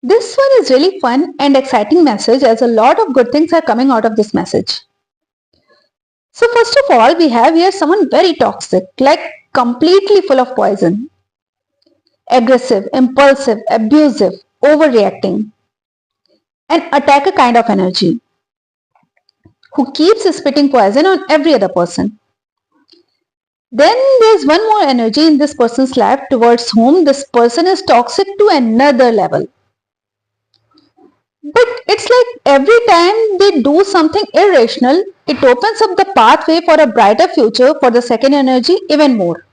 This one is really fun and exciting message as a lot of good things are coming out of this message. So first of all, we have here someone very toxic, like completely full of poison. Aggressive, impulsive, abusive, overreacting, an attacker kind of energy who keeps spitting poison on every other person. Then there's one more energy in this person's life towards whom this person is toxic to another level. But it's like every time they do something irrational, it opens up the pathway for a brighter future for the second energy even more.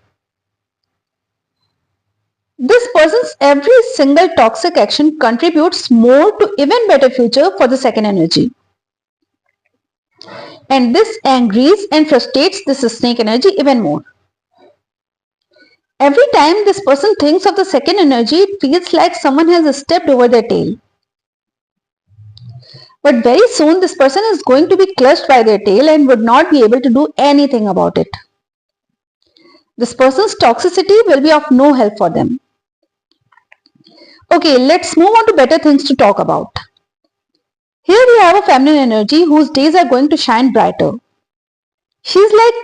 This person's every single toxic action contributes more to even better future for the second energy. And this angers and frustrates this snake energy even more. Every time this person thinks of the second energy, it feels like someone has stepped over their tail. But very soon this person is going to be clutched by their tail and would not be able to do anything about it. This person's toxicity will be of no help for them. Okay, let's move on to better things to talk about. Here we have a feminine energy whose days are going to shine brighter. She's like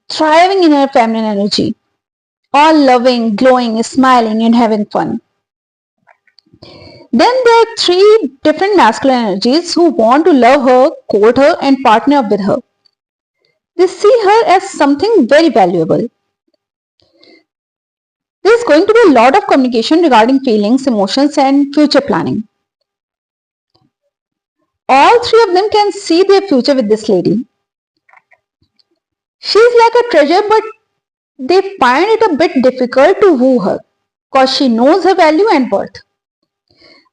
thriving in her feminine energy, all loving, glowing, smiling and having fun. Then there are three different masculine energies who want to love her, court her and partner up with her. They see her as something very valuable. There is going to be a lot of communication regarding feelings, emotions and future planning. All three of them can see their future with this lady. She is like a treasure, but they find it a bit difficult to woo her because she knows her value and worth.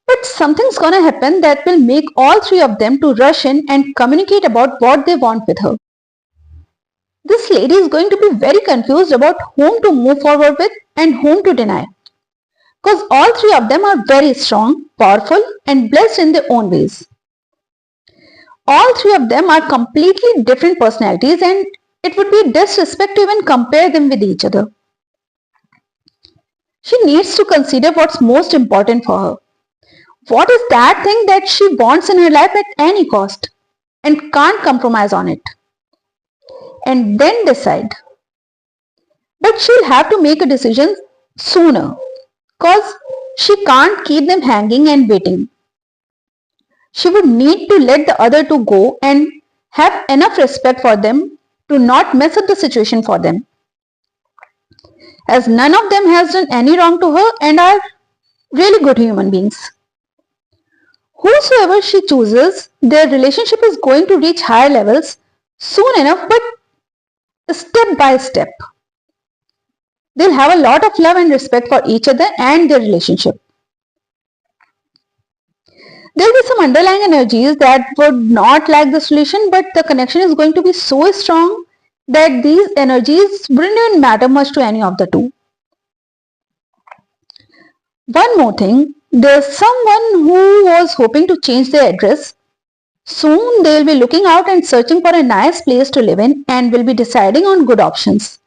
But something's gonna happen that will make all three of them to rush in and communicate about what they want with her. This lady is going to be very confused about whom to move forward with and whom to deny. Because all three of them are very strong, powerful and blessed in their own ways. All three of them are completely different personalities and it would be disrespect to even compare them with each other. She needs to consider what's most important for her. What is that thing that she wants in her life at any cost and can't compromise on it? And then decide. But she'll have to make a decision sooner because she can't keep them hanging and waiting. She would need to let the other two go and have enough respect for them to not mess up the situation for them. As none of them has done any wrong to her and are really good human beings. Whosoever she chooses, their relationship is going to reach higher levels soon enough, but step by step. They'll have a lot of love and respect for each other and their relationship. There'll be some underlying energies that would not like the solution, but the connection is going to be so strong that these energies wouldn't even matter much to any of the two. One more thing, there's someone who was hoping to change their address. Soon they'll be looking out and searching for a nice place to live in and will be deciding on good options.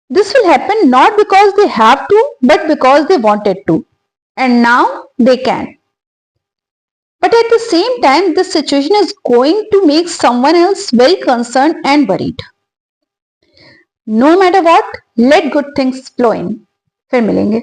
This will happen not because they have to, but because they wanted to. And now they can. But at the same time, this situation is going to make someone else very concerned and worried. No matter what, let good things flow in. फिर मिलेंगे.